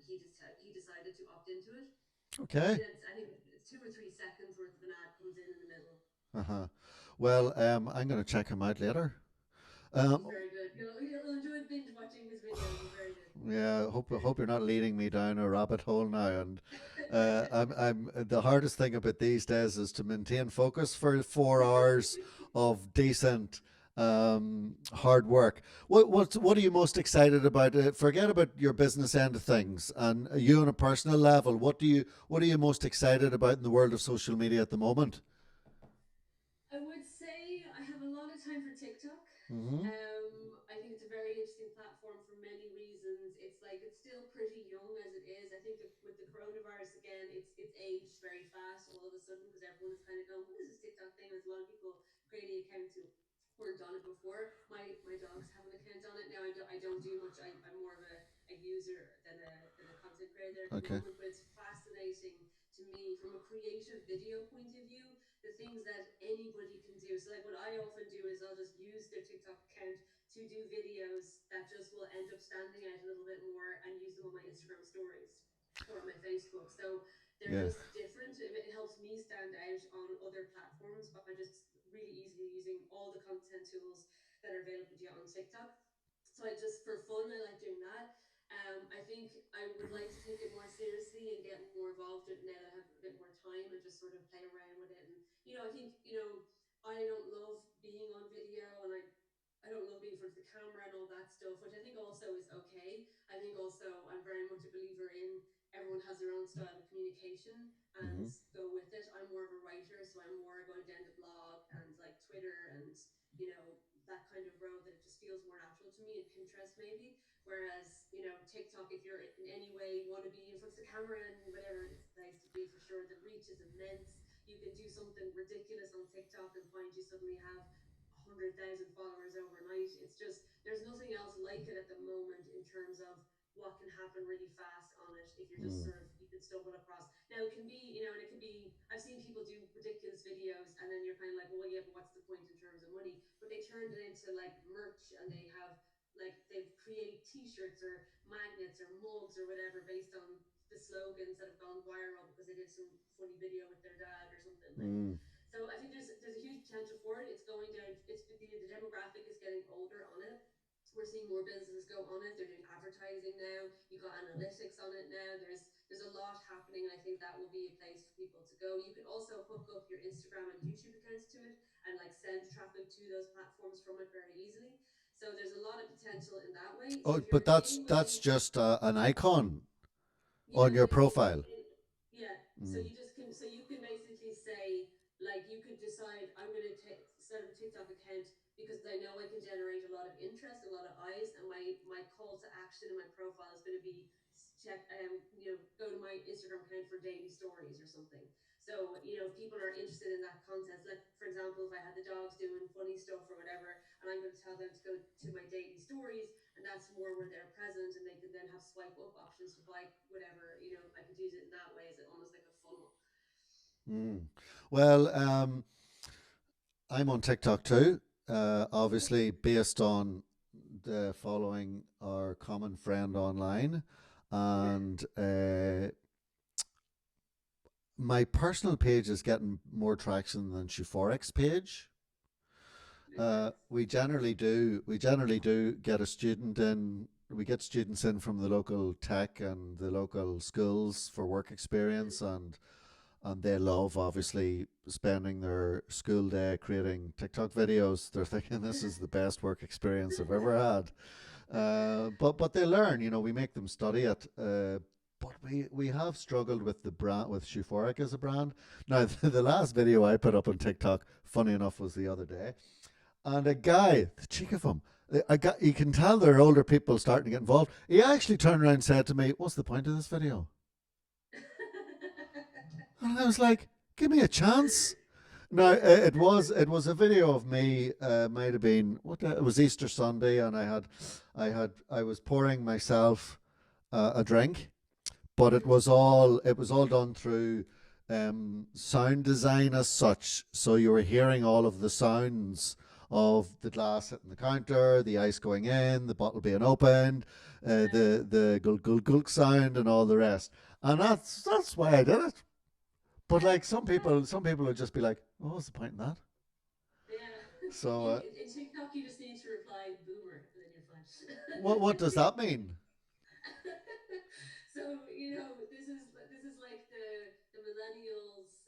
S2: he decided to opt into it.
S1: Okay.
S2: I think it's 2 or 3 seconds worth of an ad comes in the middle.
S1: Uh huh. Well, I'm going to check him out later.
S2: He's
S1: Um,
S2: very good. You'll enjoy binge watching his videos. He's very good.
S1: yeah. Hope you're not leading me down a rabbit hole now. And I'm the hardest thing about these days is to maintain focus for 4 hours of decent hard work. What are you most excited about? Forget about your business end of things, and you on a personal level. What are you most excited about in the world of social media at the moment?
S2: I would say I have a lot of time for TikTok.
S1: Mm-hmm.
S2: I think it's a very interesting platform for many reasons. It's like it's still pretty young as it is. I think that with the coronavirus again, it's aged very fast all of a sudden because everyone is kind of going, "What is this TikTok thing?" There's a lot of people creating accounts who weren't on it before. My dogs have an account on it now. I don't do much. I'm more of a user than a content creator at the
S1: Okay.
S2: moment. But it's fascinating to me from a creative video point of view, the things that anybody can do. So like what I often do is I'll just use their TikTok account to do videos that just will end up standing out a little bit more and use them on my Instagram stories or on my Facebook. So they're
S1: Yeah.
S2: just different. It helps me stand out on other platforms by just really easily using all the content tools that are available to you on TikTok. So I just for fun I like doing that. I think I would like to take it more seriously and get more involved with it now that I have a bit more time and just sort of play around with it. And I think I don't love being on video, and I don't love being in front of the camera and all that stuff, which I think also is okay. I think also I'm very much a believer in everyone has their own style of communication and
S1: Mm-hmm.
S2: go with it. I'm more of a writer, so I'm more going down the blog and like Twitter and that kind of road, that it just feels more natural to me, and Pinterest maybe. Whereas, TikTok, if you're in any way want to be in front of the camera and whatever, it's the place to be for sure. The reach is immense. You can do something ridiculous on TikTok and find you suddenly have 100,000 followers overnight. It's just, there's nothing else like it at the moment in terms of what can happen really fast on it if you're just
S1: Mm.
S2: sort of, you can stumble across. Now it can be, and it could be, I've seen people do ridiculous videos and then you're kind of like, well, yeah, but what's the point in terms of money? But they turned it into like merch, and they've create t-shirts or magnets or mugs or whatever based on the slogans that have gone viral because they did some funny video with their dad or something like.
S1: Mm.
S2: So I think there's a huge potential for it. It's going down. It's the demographic is getting older on it. We're seeing more businesses go on it. They're doing advertising now. You got analytics on it now. There's a lot happening, and I think that will be a place for people to go. You could also hook up your Instagram and YouTube accounts to it and like send traffic to those platforms from it very easily. So there's a lot of potential in that way. So
S1: Oh,
S2: if you're
S1: but
S2: in
S1: that's
S2: any
S1: that's
S2: way,
S1: just an icon
S2: yeah,
S1: on your
S2: basically,
S1: profile.
S2: yeah. So
S1: Mm.
S2: you can basically say, like, you could decide, I'm going to set up a TikTok account because I know I can generate a lot of interest, a lot of eyes, and my call to action in my profile is going to be check, go to my Instagram account for daily stories or something. So, if people are interested in that content, like for example, if I had the dogs doing funny stuff or whatever, and I'm going to tell them to go to my daily stories, and that's more where they're present, and they can then have swipe up options to buy whatever. I could use it in that way as almost like a funnel.
S1: Mm. Well, I'm on TikTok too.
S2: Okay.
S1: Obviously, based on the following our common friend online,
S2: Okay.
S1: and my personal page is getting more traction than Euphoric's page.
S2: Okay.
S1: We generally do get a student in. We get students in from the local tech and the local schools for work
S2: Mm.
S1: experience, and they love obviously spending their school day creating TikTok videos. They're thinking this is the best work experience I've ever had. But they learn. We make them study it. But we have struggled with the brand, with Euphoric as a brand. Now the last video I put up on TikTok, funny enough, was the other day, and a guy, the cheek of him, you can tell there are older people starting to get involved. He actually turned around and said to me, "What's the point of this video?" And I was like, "Give me a chance." No, it was a video of me. Might have been it was Easter Sunday, and I was pouring myself a drink, but it
S2: Mm.
S1: was all done through sound design as such. So you were hearing all of the sounds of the glass hitting the counter, the ice going in, the bottle being opened,
S2: Yeah.
S1: the gulk gulk gulk sound, and all the rest. And that's why I did it. But
S2: Yeah.
S1: like some people would just be like, "Oh, what's the point in that?"
S2: Yeah.
S1: So,
S2: In TikTok, you just need to reply boomer, and then you're fine.
S1: what does that mean?
S2: So this is like the millennials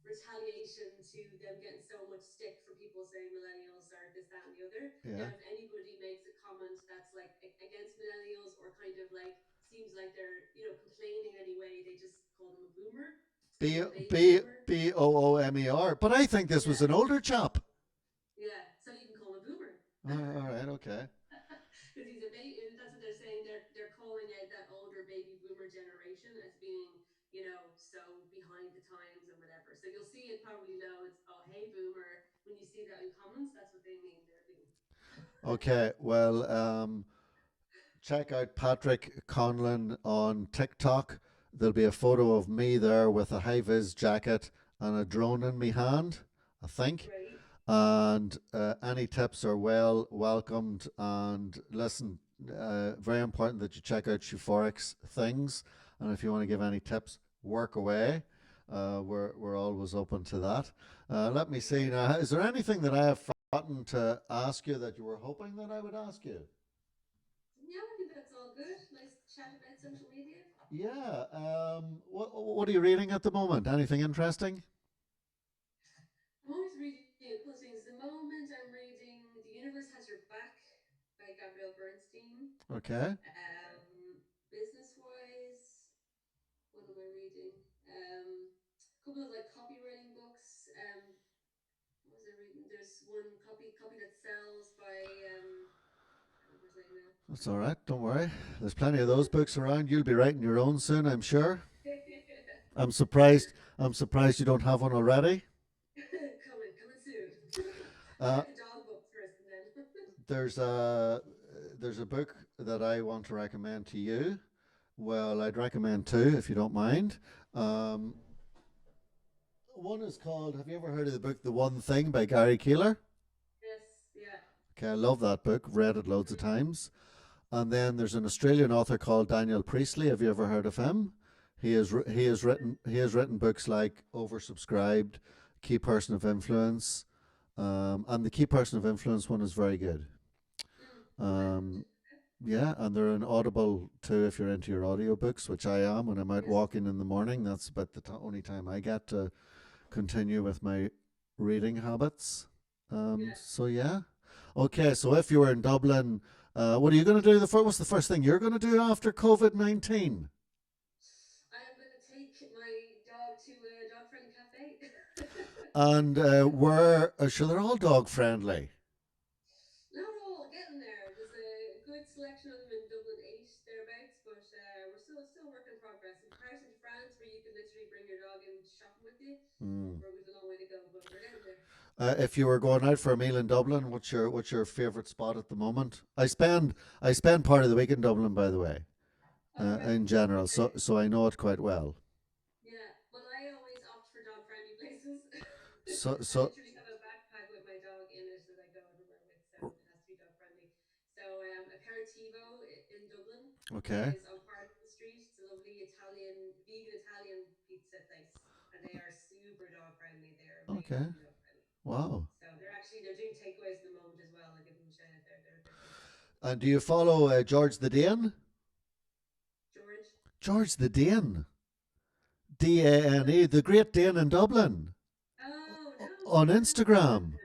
S2: retaliation to them getting so much stick for people saying millennials are this, that, and the other.
S1: Yeah,
S2: Now, if anybody makes a comment that's like against millennials or kind of like seems like they're complaining anyway, they just call them a boomer. So
S1: B
S2: you're a baby
S1: B
S2: boomer.
S1: Boomer. But I think this was
S2: Yeah,
S1: an older chap.
S2: yeah. So you can call him a boomer.
S1: All right, okay.
S2: Because he's a baby. That's what they're saying. They're calling out that older baby boomer generation as being, so behind the times and whatever. So you'll see it probably loads. Oh, hey, boomer. When you see that in comments, that's what they mean. They're being.
S1: Okay, well, check out Patrick Conlon on TikTok. There'll be a photo of me there with a high vis jacket and a drone in my hand, I think.
S2: Right.
S1: And any tips are well welcomed. And listen, very important that you check out Euphoric's things. And if you want to give any tips, work away. We're always open to that. Let me see
S2: Okay.
S1: now. Is there anything that I have forgotten to ask you that you were hoping that I would ask you?
S2: Yeah, I think that's all good. Nice chat about social media.
S1: Yeah. What are you reading at the moment? Anything interesting?
S2: I'm always reading a couple of things. At the moment, I'm reading The Universe Has Your Back by Gabrielle Bernstein.
S1: Okay.
S2: Business wise, what am I reading? A couple of like copywriting books. What was I reading? There's one copy that sells by I can't remember his name now.
S1: That's all right. Don't worry. There's plenty of those books around. You'll be writing your own soon, I'm sure. I'm surprised. I'm surprised you don't have one already.
S2: coming soon. I'll
S1: Uh,
S2: get the dog books first, and then.
S1: there's a there's a book that I want to recommend to you. Well, I'd recommend two if you don't mind. Um, one is called. Have you ever heard of the book The One Thing by Gary Keeler?
S2: Yes, yeah.
S1: Okay, I love that book. Read it loads of
S2: Mm.
S1: times. And then there's an Australian author called Daniel Priestley. Have you ever heard of him? He has written books like Oversubscribed, Key Person of Influence, and the Key Person of Influence one is very good.
S2: I haven't.
S1: Um, yeah, and they're an Audible too if you're into your audiobooks, which I am when I'm out
S2: Yes.
S1: walking in the morning. That's about the only time I get to continue with my reading habits.
S2: Yeah.
S1: So yeah. Okay, so if you were in Dublin, what are you going to do? What's the first thing you're going to do after COVID-19?
S2: I'm going to take my dog to a dog friendly cafe.
S1: And sure, they're all dog friendly.
S2: with you.
S1: Mm.
S2: We've a long way to go, but we're getting there.
S1: If you were going out for a meal in Dublin, what's your favorite spot at the moment? I spend part of the week in Dublin, by the way,
S2: Okay.
S1: in general,
S2: Okay.
S1: so I know it quite well.
S2: Yeah. Well, I always opt for dog friendly places.
S1: So
S2: I
S1: so
S2: literally have a backpack with my dog in it that I go everywhere with, so it has to be dog friendly. So, Aperitivo in Dublin
S1: okay,
S2: is on Parliament Street. It's a lovely Italian, vegan Italian pizza place, and they are super dog friendly. They are
S1: okay,
S2: amazingly dog friendly.
S1: wow.
S2: So they're doing takeaways at the moment as well. I'll give them a shout out there. They're good.
S1: And do you follow George the Dane?
S2: George.
S1: George the Dane, Dane, the Great Dane in Dublin,
S2: Oh no,
S1: on
S2: I haven't heard of
S1: Instagram.
S2: him.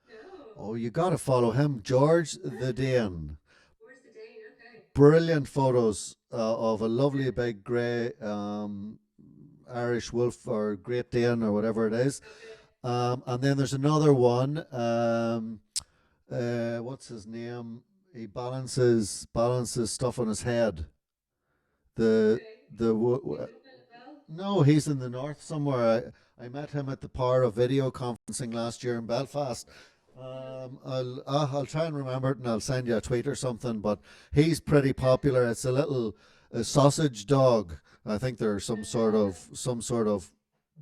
S2: No.
S1: Oh, you got to follow him, George the Dane.
S2: Where's the Dane? Okay.
S1: Brilliant photos of a lovely
S2: Okay.
S1: big grey Irish wolf or Great Dane or whatever it is.
S2: Okay.
S1: And then there's another one. What's his name? He balances stuff on his head. The
S2: Okay.
S1: the
S2: In Dublin as well.
S1: No, he's in the north somewhere. I met him at the Power of Video conferencing last year in Belfast.
S2: Hmm.
S1: I'll try and remember it, and I'll send you a tweet or something. But he's pretty
S2: Yeah.
S1: popular. It's a little a sausage dog. I think they're some sort of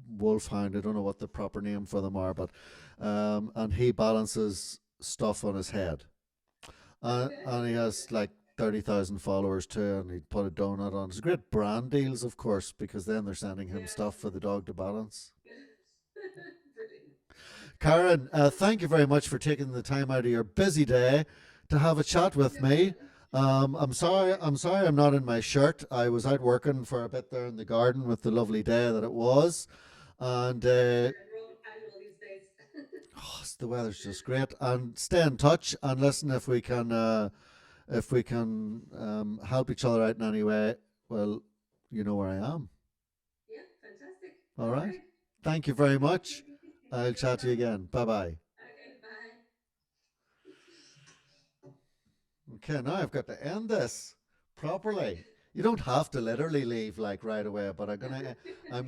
S1: wolfhound. I don't know what the proper name for them are, but and he balances stuff on his head,
S2: Okay.
S1: and he has like 30,000 followers too, and he put a donut on. It's great brand deals, of course, because then they're sending him
S2: Yeah.
S1: stuff for the dog to balance.
S2: Brilliant.
S1: Karen, thank you very much for taking the time out of your busy day to have a chat with
S2: No
S1: me.
S2: problem.
S1: I'm
S2: My
S1: sorry.
S2: pleasure.
S1: I'm sorry. I'm not in my shirt. I was out working for a bit there in the garden with the lovely day that it was, and
S2: We're all casual these days.
S1: oh, the weather's just great. And stay in touch and listen if we can help each other out in any way. Well, you know where I am.
S2: Yeah, fantastic.
S1: All
S2: All
S1: right.
S2: right.
S1: Thank you very
S2: Okay.
S1: much. I'll
S2: No
S1: chat to you
S2: problem.
S1: again. Bye bye.
S2: Okay, bye.
S1: Okay, now I've got to end this properly. You don't have to literally leave like right away, but I'm gonna end